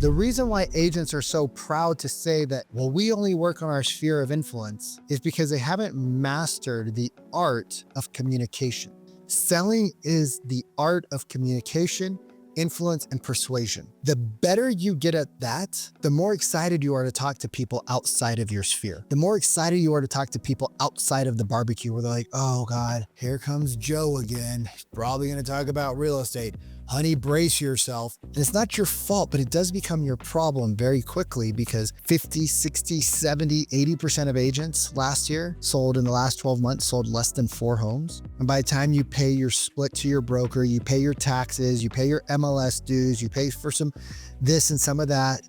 The reason why agents are so proud to say that, well, we only work on our sphere of influence is because they haven't mastered the art of communication. Selling is the art of communication, influence, and persuasion. The better you get at that, the more excited you are to talk to people outside of your sphere. The more excited you are to talk to people outside of the barbecue where they're like, oh God, here comes Joe again. He's probably gonna talk about real estate. Honey, brace yourself. And it's not your fault, but it does become your problem very quickly because 50, 60, 70, 80% of agents last year sold in the last 12 months, sold less than 4 homes. And by the time you pay your split to your broker, you pay your taxes, you pay your MLS dues, you pay for some this and some of that,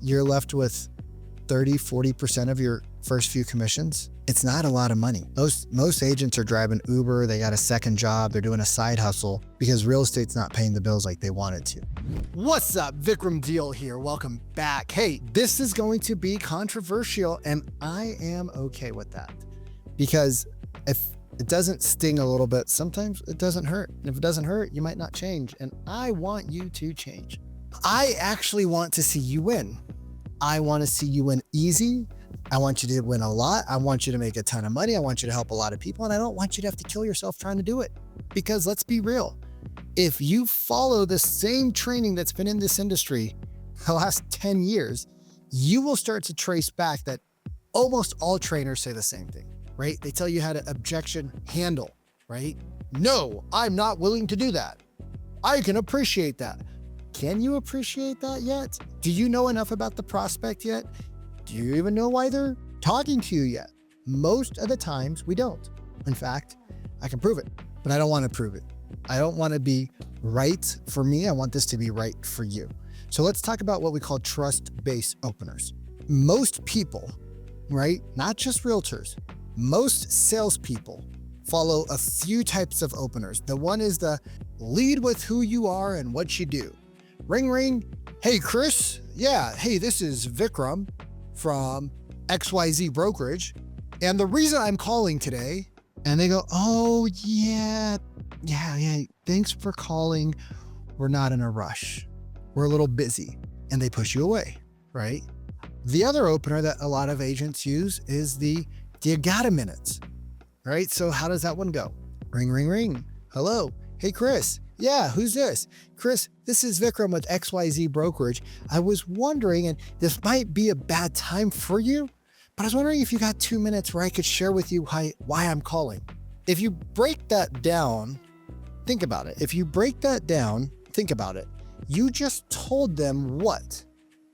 you're left with 30, 40% of your first few commissions. It's not a lot of money. Most agents are driving Uber, they got a second job, they're doing a side hustle because real estate's not paying the bills like they want it to. What's up? Vikram Deal here. Welcome back. Hey, this is going to be controversial and I am okay with that because if it doesn't sting a little bit, sometimes it doesn't hurt. And if it doesn't hurt, you might not change. And I want you to change. I actually want to see you win. I want to see you win easy. I want you to win a lot. I want you to make a ton of money. I want you to help a lot of people. And I don't want you to have to kill yourself trying to do it. Because let's be real. If you follow the same training that's been in this industry the last 10 years, you will start to trace back that almost all trainers say the same thing, right? They tell you how to objection handle, right? No, I'm not willing to do that. I can appreciate that. Can you appreciate that yet? Do you know enough about the prospect yet? Do you even know why they're talking to you yet? Most of the times we don't. In fact, I can prove it, but I don't want to prove it. I don't want to be right for me. I want this to be right for you. So let's talk about what we call trust-based openers. Most people, right? Not just realtors, most salespeople follow a few types of openers. The one is the lead with who you are and what you do. Ring, ring. Hey, Chris. Yeah. Hey, this is Vikram from XYZ brokerage. And the reason I'm calling today, and they go, oh yeah. Thanks for calling. We're not in a rush. We're a little busy. And they push you away, right? The other opener that a lot of agents use is do you got a minute, right? So how does that one go? Ring, ring, ring. Hello. Hey, Chris. Yeah, who's this? Chris, this is Vikram with XYZ brokerage. I was wondering, and this might be a bad time for you, but I was wondering if you got 2 minutes where I could share with you why I'm calling. If you break that down, think about it. If you break that down, think about it. You just told them what?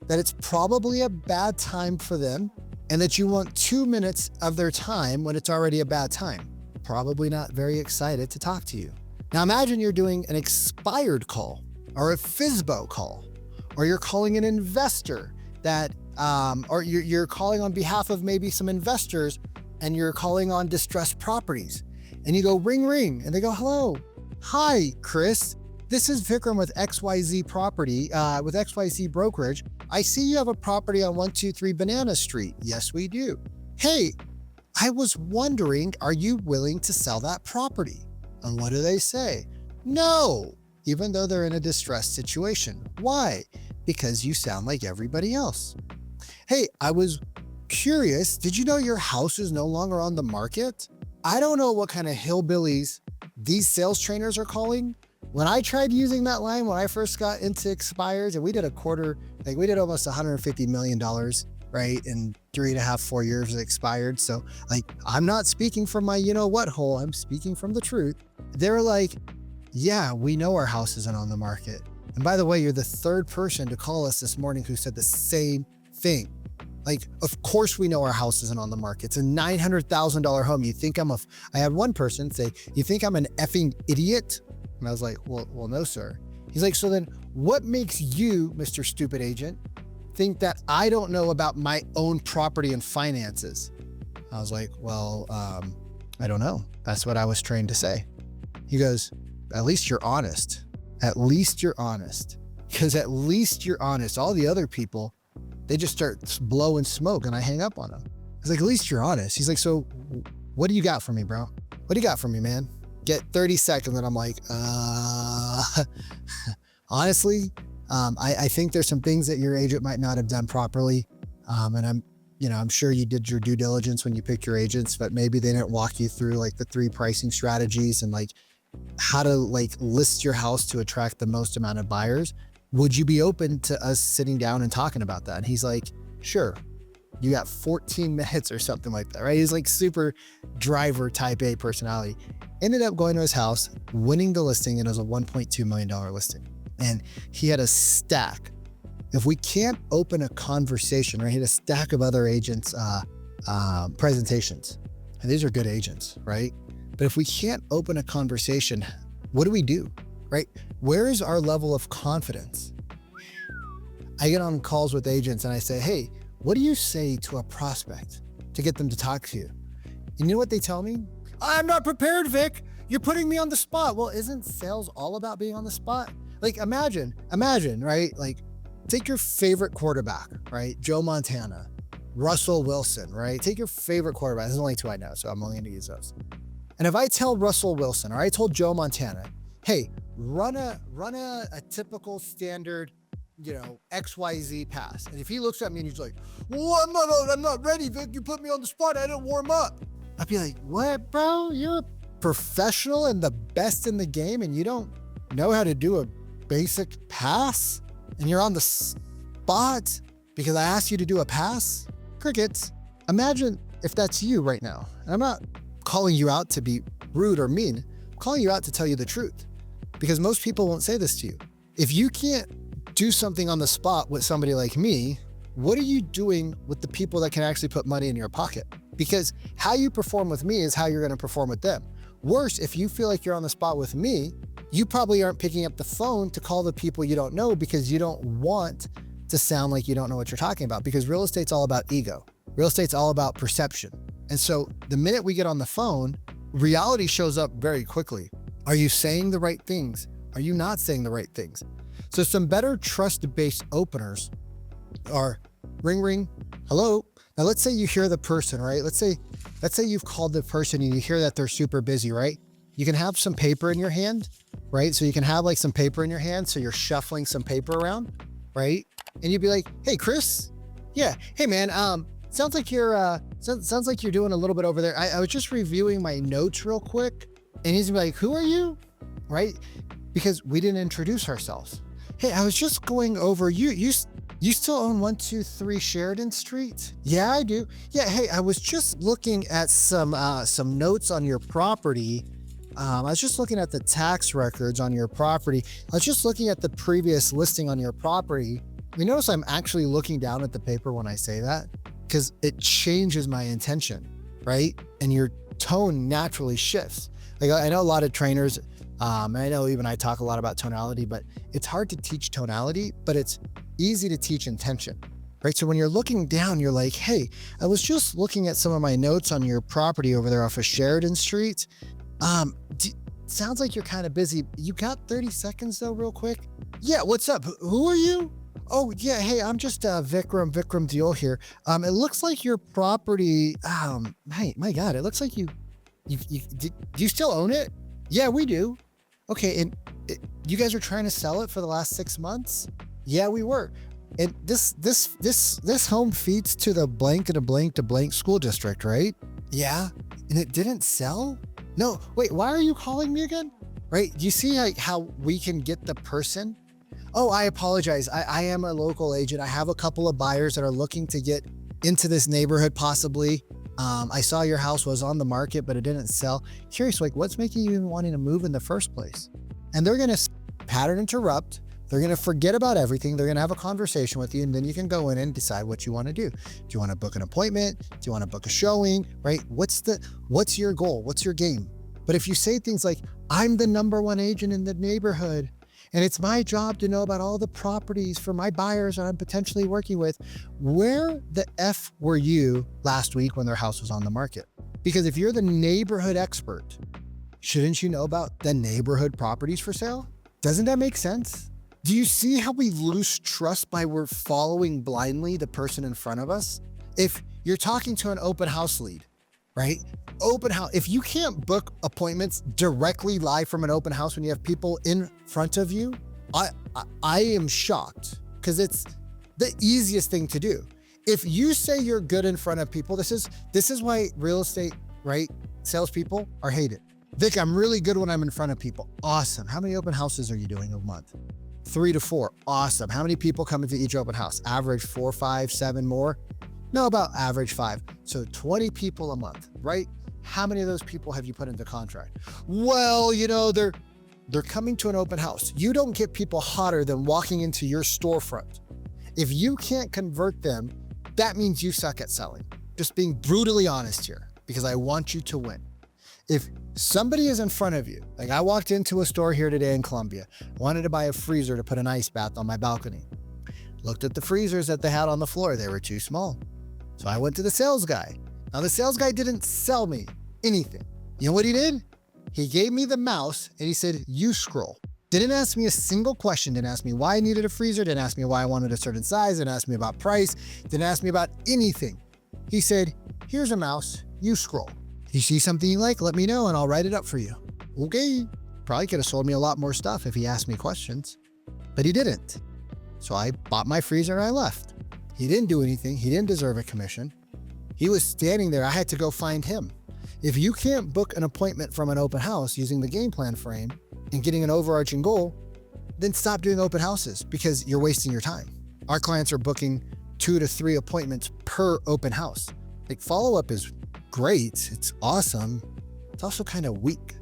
That it's probably a bad time for them and that you want 2 minutes of their time when it's already a bad time. Probably not very excited to talk to you. Now imagine you're doing an expired call or a FSBO call, or you're calling an investor that, or you're calling on behalf of maybe some investors and you're calling on distressed properties and you go ring, ring, and they go, hello. Hi, Chris. This is Vikram with XYZ property, with XYZ brokerage. I see you have a property on 123 Banana Street. Yes, we do. Hey, I was wondering, are you willing to sell that property? And what do they say? No, even though they're in a distressed situation. Why? Because you sound like everybody else. Hey, I was curious, did you know your house is no longer on the market? I don't know what kind of hillbillies these sales trainers are calling. When I tried using that line, when I first got into expires, and we did we did almost $150 million, right? In 3.5, 4 years it expired. So I'm not speaking from my, what hole, I'm speaking from the truth. They're like, yeah, we know our house isn't on the market. And by the way, you're the third person to call us this morning who said the same thing. Of course we know our house isn't on the market. It's a $900,000 home. You think I had one person say, you think I'm an effing idiot? And I was like, well, no, sir. He's like, so then what makes you, Mr. Stupid Agent, think that I don't know about my own property and finances? I was like, well, I don't know. That's what I was trained to say. He goes, at least you're honest. At least you're honest. Because at least you're honest. All the other people, they just start blowing smoke and I hang up on them. I was like, at least you're honest. He's like, so what do you got for me, bro? What do you got for me, man? Get 30 seconds and I'm like, honestly, I think there's some things that your agent might not have done properly. And I'm sure you did your due diligence when you picked your agents, but maybe they didn't walk you through like the 3 pricing strategies and like how to like list your house to attract the most amount of buyers. Would you be open to us sitting down and talking about that? And he's like, sure. You got 14 minutes or something like that, right? He's like super driver type A personality. Ended up going to his house, winning the listing, and it was a $1.2 million listing. And he had a stack. If we can't open a conversation, right? He had a stack of other agents' presentations. And these are good agents, right? But if we can't open a conversation, what do? Right? Where is our level of confidence? I get on calls with agents and I say, hey, what do you say to a prospect to get them to talk to you? And you know what they tell me? I'm not prepared, Vic. You're putting me on the spot. Well, isn't sales all about being on the spot? Like imagine, right? Like take your favorite quarterback, right? Joe Montana, Russell Wilson, right? Take your favorite quarterback. There's only 2 I know, so I'm only gonna use those. And if I tell Russell Wilson or I told Joe Montana, hey, run a typical standard, XYZ pass. And if he looks at me and he's like, well, I'm not ready, Vic. You put me on the spot. I didn't warm up. I'd be like, what, bro? You're a professional and the best in the game and you don't know how to do a basic pass? And you're on the spot because I asked you to do a pass? Crickets. Imagine if that's you right now. And I'm not calling you out to be rude or mean. I'm calling you out to tell you the truth because most people won't say this to you. If you can't do something on the spot with somebody like me, what are you doing with the people that can actually put money in your pocket? Because how you perform with me is how you're going to perform with them. Worse, if you feel like you're on the spot with me, you probably aren't picking up the phone to call the people you don't know because you don't want to sound like you don't know what you're talking about, because real estate's all about ego. Real estate's all about perception. And so the minute we get on the phone, reality shows up very quickly. Are you saying the right things? Are you not saying the right things? So some better trust-based openers are ring, ring, hello. Now let's say you hear the person, right? Let's say you've called the person and you hear that they're super busy, right? You can have some paper in your hand, right? So you can have like some paper in your hand. So you're shuffling some paper around, right? And you'd be like, hey, Chris. Yeah. Hey, man. Sounds like you're doing a little bit over there. I was just reviewing my notes real quick. And he's gonna be like, who are you? Right? Because we didn't introduce ourselves. Hey, I was just going over, you still own 123 Sheridan Street? Yeah, I do. Yeah, hey, I was just looking at some notes on your property. I was just looking at the tax records on your property. I was just looking at the previous listing on your property. You notice I'm actually looking down at the paper when I say that because it changes my intention, right? And your tone naturally shifts. Like I know a lot of trainers, I know even I talk a lot about tonality, but it's hard to teach tonality, but it's easy to teach intention, right? So when you're looking down, you're like, hey, I was just looking at some of my notes on your property over there off of Sheridan Street. Sounds like you're kind of busy. You got 30 seconds though, real quick? Yeah, what's up? Who are you? Oh yeah, hey, I'm just Vikram Deol here. It looks like your property, my God, it looks like do you still own it? Yeah, we do. Okay, and you guys are trying to sell it for the last 6 months? Yeah, we were. And this home feeds to the blank and a blank to blank school district, right? Yeah, and it didn't sell? No, wait, why are you calling me again? Right, do you see like how we can get the person? Oh, I apologize. I am a local agent. I have a couple of buyers that are looking to get into this neighborhood possibly. I saw your house was on the market, but it didn't sell. Curious, like what's making you even wanting to move in the first place? And they're going to pattern interrupt. They're going to forget about everything. They're going to have a conversation with you, and then you can go in and decide what you want to do. Do you want to book an appointment? Do you want to book a showing, right? What's your goal? What's your game? But if you say things like, I'm the #1 agent in the neighborhood, and it's my job to know about all the properties for my buyers that I'm potentially working with, where the F were you last week when their house was on the market? Because if you're the neighborhood expert, shouldn't you know about the neighborhood properties for sale? Doesn't that make sense? Do you see how we lose trust by we're following blindly the person in front of us? If you're talking to an open house lead, right? Open house, if you can't book appointments directly live from an open house when you have people in front of you, I am shocked because it's the easiest thing to do. If you say you're good in front of people, this is why real estate, right? Salespeople are hated. Vic, I'm really good when I'm in front of people. Awesome. How many open houses are you doing a month? 3 to 4. Awesome. How many people come into each open house? Average 4, 5, 7 more? No, about average 5. So 20 people a month, right? How many of those people have you put into contract? Well, they're coming to an open house. You don't get people hotter than walking into your storefront. If you can't convert them, that means you suck at selling. Just being brutally honest here, because I want you to win. If somebody is in front of you, like I walked into a store here today in Columbia, wanted to buy a freezer to put an ice bath on my balcony. Looked at the freezers that they had on the floor. They were too small. So I went to the sales guy. Now the sales guy didn't sell me anything. You know what he did? He gave me the mouse and he said, you scroll. Didn't ask me a single question. Didn't ask me why I needed a freezer. Didn't ask me why I wanted a certain size. Didn't ask me about price. Didn't ask me about anything. He said, here's a mouse, you scroll. You see something you like, let me know and I'll write it up for you. Okay. Probably could have sold me a lot more stuff if he asked me questions, but he didn't. So I bought my freezer and I left. He didn't do anything. He didn't deserve a commission. He was standing there. I had to go find him. If you can't book an appointment from an open house using the game plan frame and getting an overarching goal, then stop doing open houses because you're wasting your time. Our clients are booking 2 to 3 appointments per open house. Like follow-up is great. It's awesome. It's also kind of weak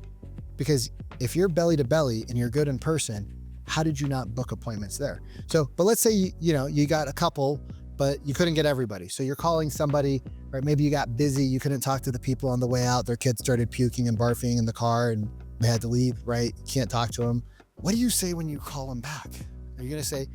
because if you're belly to belly and you're good in person, how did you not book appointments there? So, but let's say, you got a couple, but you couldn't get everybody. So you're calling somebody, right? Maybe you got busy. You couldn't talk to the people on the way out. Their kids started puking and barfing in the car and they had to leave, right? You can't talk to them. What do you say when you call them back? Are you going to say,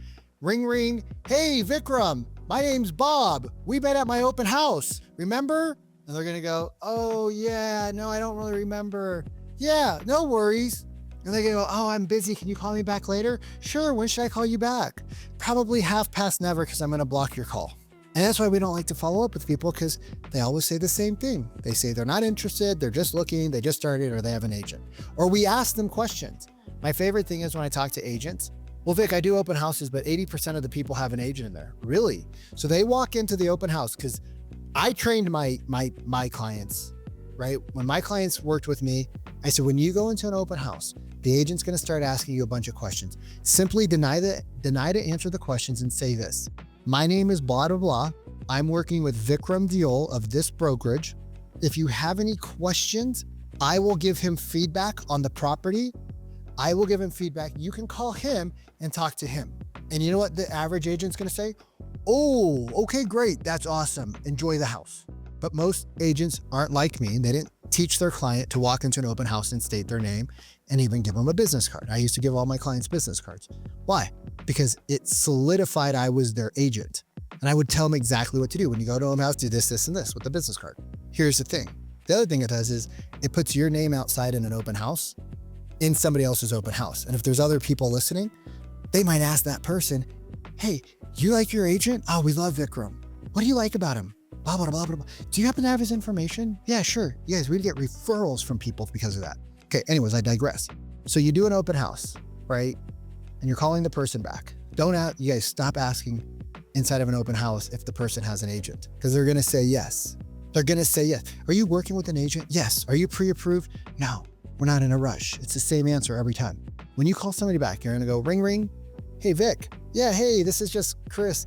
ring, ring. Hey, Vikram, my name's Bob. We met at my open house. Remember? And they're going to go, oh yeah, no, I don't really remember. Yeah, no worries. And they go, oh, I'm busy. Can you call me back later? Sure. When should I call you back? Probably half past never because I'm going to block your call. And that's why we don't like to follow up with people because they always say the same thing. They say they're not interested. They're just looking. They just started or they have an agent. Or we ask them questions. My favorite thing is when I talk to agents, well, Vic, I do open houses, but 80% of the people have an agent in there. Really? So they walk into the open house because I trained my clients, right? When my clients worked with me, I said, when you go into an open house, the agent's going to start asking you a bunch of questions. Simply deny to answer the questions and say this. My name is blah, blah, blah. I'm working with Vikram Diol of this brokerage. If you have any questions, I will give him feedback on the property. I will give him feedback. You can call him and talk to him. And you know what the average agent's going to say? Oh, okay, great. That's awesome. Enjoy the house. But most agents aren't like me. They didn't teach their client to walk into an open house and state their name and even give them a business card. I used to give all my clients business cards. Why? Because it solidified I was their agent. And I would tell them exactly what to do. When you go to an open house, do this, this, and this with the business card. Here's the thing. The other thing it does is it puts your name outside in an open house in somebody else's open house. And if there's other people listening, they might ask that person, hey, you like your agent? Oh, we love Vikram. What do you like about him? Blah, blah, blah, blah, blah. Do you happen to have his information? Yeah, sure. You guys, we'd get referrals from people because of that. Okay, anyways, I digress. So you do an open house, right? And you're calling the person back. You guys stop asking inside of an open house if the person has an agent because they're going to say yes. They're going to say yes. Are you working with an agent? Yes. Are you pre-approved? No, we're not in a rush. It's the same answer every time. When you call somebody back, you're going to go ring, ring. Hey, Vic. Yeah, hey, this is just Chris.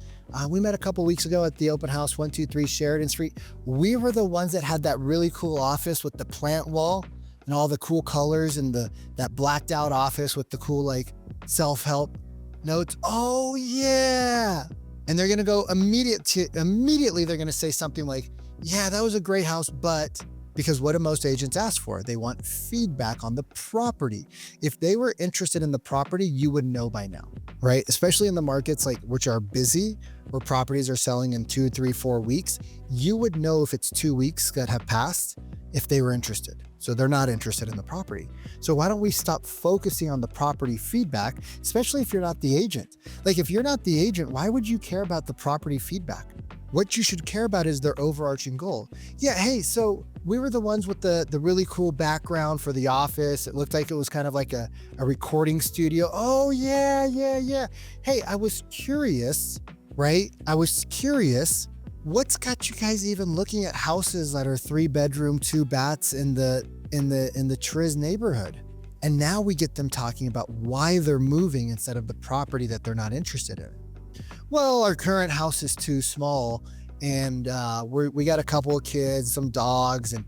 We met a couple weeks ago at the open house, 123 Sheridan Street. We were the ones that had that really cool office with the plant wall and all the cool colors and that blacked out office with the cool like self-help notes. Oh yeah. And they're going to go immediately they're going to say something like, yeah, that was a great house, but because what do most agents ask for? They want feedback on the property. If they were interested in the property, you would know by now, right? Especially in the markets like which are busy, where properties are selling in 2, 3, 4 weeks, you would know if it's 2 weeks that have passed if they were interested. So they're not interested in the property. So why don't we stop focusing on the property feedback, especially if you're not the agent? Like if you're not the agent, why would you care about the property feedback? What you should care about is their overarching goal. Yeah, hey, so we were the ones with the really cool background for the office. It looked like it was kind of like a recording studio. Oh, yeah, yeah, yeah. Hey, I was curious, right? I was curious. What's got you guys even looking at houses that are 3-bedroom, 2 baths in the Triz neighborhood? And now we get them talking about why they're moving instead of the property that they're not interested in. Well, our current house is too small, and we got a couple of kids, some dogs, and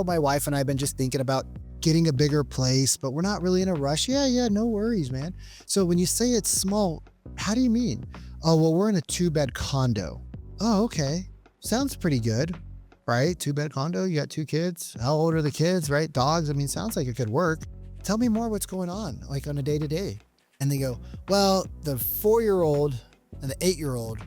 my wife and I have been just thinking about getting a bigger place, but we're not really in a rush. Yeah, no worries, man. So when you say it's small, how do you mean? Oh, well, we're in a 2-bed condo. Oh, okay. Sounds pretty good, right? 2-bed condo, you got 2 kids. How old are the kids, right? Dogs. I mean, sounds like it could work. Tell me more what's going on, like on a day-to-day. And they go, well, the 4-year-old and the 8-year-old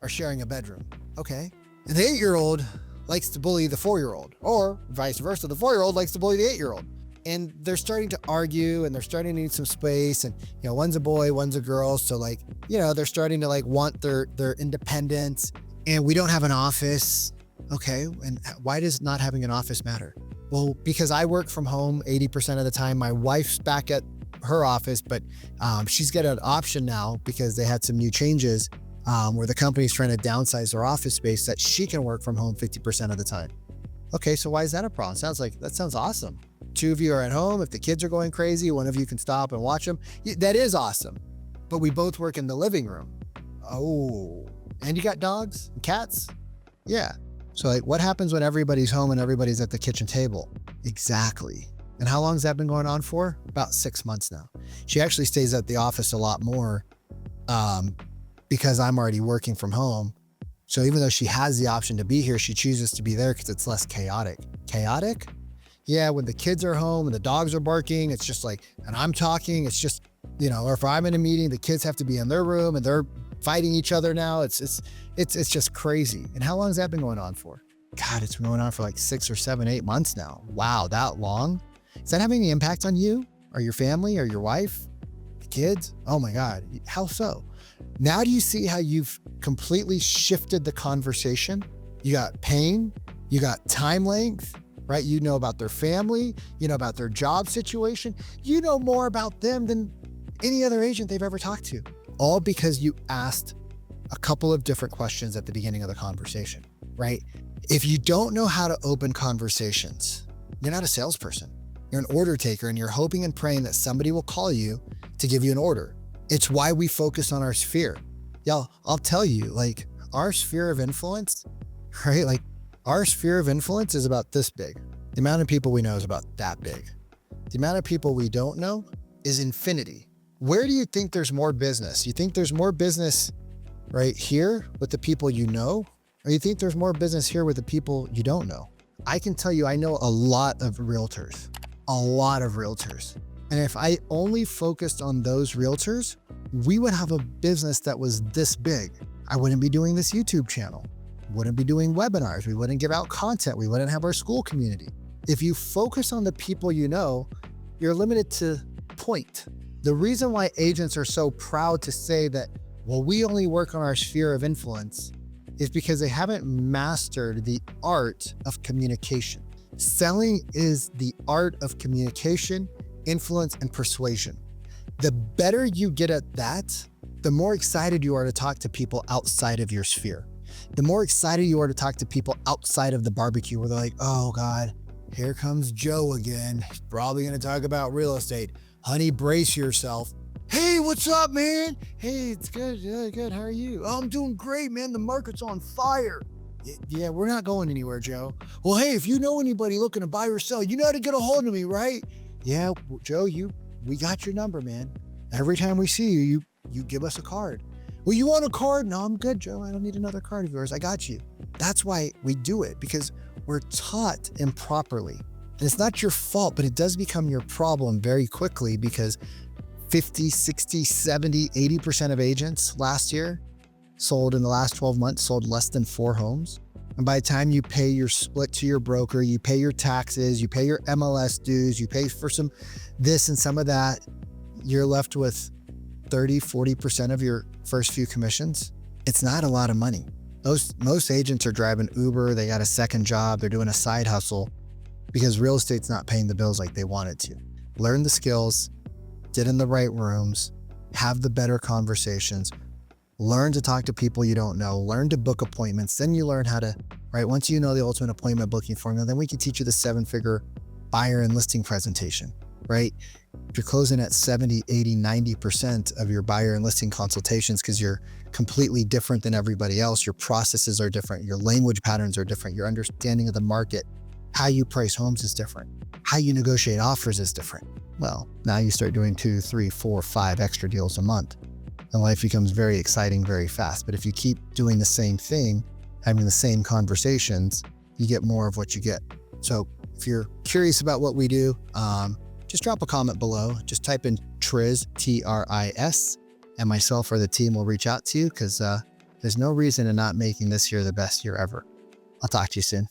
are sharing a bedroom. Okay. And the 8-year-old likes to bully the 4-year-old, or vice versa. The 4-year-old likes to bully the 8-year-old. And they're starting to argue, and they're starting to need some space. And, one's a boy, one's a girl. So they're starting to want their independence, and we don't have an office. Okay. And why does not having an office matter? Well, because I work from home 80% of the time. My wife's back at her office, but she's got an option now because they had some new changes where the company's trying to downsize their office space that she can work from home 50% of the time. Okay, so why is that a problem? That sounds awesome. 2 of you are at home. If the kids are going crazy, one of you can stop and watch them. That is awesome. But we both work in the living room. Oh, and you got dogs and cats? Yeah. So what happens when everybody's home and everybody's at the kitchen table? Exactly. And how long has that been going on for? About 6 months now. She actually stays at the office a lot more because I'm already working from home. So even though she has the option to be here, she chooses to be there because it's less chaotic. Chaotic? Yeah, when the kids are home and the dogs are barking, it's just and I'm talking, it's just, or if I'm in a meeting, the kids have to be in their room and they're fighting each other now. It's just crazy. And how long has that been going on for? God, it's been going on for 6 or 7, 8 months now. Wow, that long? Is that having any impact on you or your family or your wife, the kids? Oh my God, how so? Now do you see how you've completely shifted the conversation? You got pain, you got time length, right? You know about their family, you know about their job situation. You know more about them than any other agent they've ever talked to. All because you asked a couple of different questions at the beginning of the conversation, right? If you don't know how to open conversations, you're not a salesperson. You're an order taker, and you're hoping and praying that somebody will call you to give you an order. It's why we focus on our sphere. Y'all, I'll tell you, our sphere of influence, right? Our sphere of influence is about this big. The amount of people we know is about that big. The amount of people we don't know is infinity. Where do you think there's more business? You think there's more business right here with the people you know, or you think there's more business here with the people you don't know? I can tell you, I know a lot of realtors. And if I only focused on those realtors, we would have a business that was this big. I wouldn't be doing this YouTube channel, wouldn't be doing webinars, we wouldn't give out content, we wouldn't have our school community. If you focus on the people you know, you're limited to point. The reason why agents are so proud to say that, well, we only work on our sphere of influence is because they haven't mastered the art of communication. Selling is the art of communication, influence, and persuasion. The better you get at that, the more excited you are to talk to people outside of your sphere. The more excited you are to talk to people outside of the barbecue where they're like, oh God, here comes Joe again. He's probably going to talk about real estate. Honey, brace yourself. Hey, what's up, man? Hey, it's good. Yeah, good. How are you? Oh, I'm doing great, man. The market's on fire. Yeah, we're not going anywhere, Joe. Well, hey, if you know anybody looking to buy or sell, you know how to get a hold of me, right? Yeah, Joe, we got your number, man. Every time we see you, you give us a card. Well, you want a card? No, I'm good, Joe. I don't need another card of yours. I got you. That's why we do it, because we're taught improperly. And it's not your fault, but it does become your problem very quickly, because 50, 60, 70, 80% of agents last year sold in the last 12 months, sold less than 4 homes. And by the time you pay your split to your broker, you pay your taxes, you pay your MLS dues, you pay for some this and some of that, you're left with 30, 40% of your first few commissions. It's not a lot of money. Most agents are driving Uber. They got a second job. They're doing a side hustle because real estate's not paying the bills like they want it to. Learn the skills, get in the right rooms, have the better conversations, learn to talk to people you don't know, learn to book appointments. Then you learn how to, right? Once you know the ultimate appointment booking formula, then we can teach you the 7-figure buyer and listing presentation, right? If you're closing at 70, 80, 90% of your buyer and listing consultations because you're completely different than everybody else, your processes are different, your language patterns are different, your understanding of the market, how you price homes is different, how you negotiate offers is different. Well, now you start doing 2, 3, 4, 5 extra deals a month, and life becomes very exciting very fast. But if you keep doing the same thing, having the same conversations, you get more of what you get. So if you're curious about what we do, just drop a comment below. Just type in Triz, T-R-I-S, and myself or the team will reach out to you because there's no reason in not making this year the best year ever. I'll talk to you soon.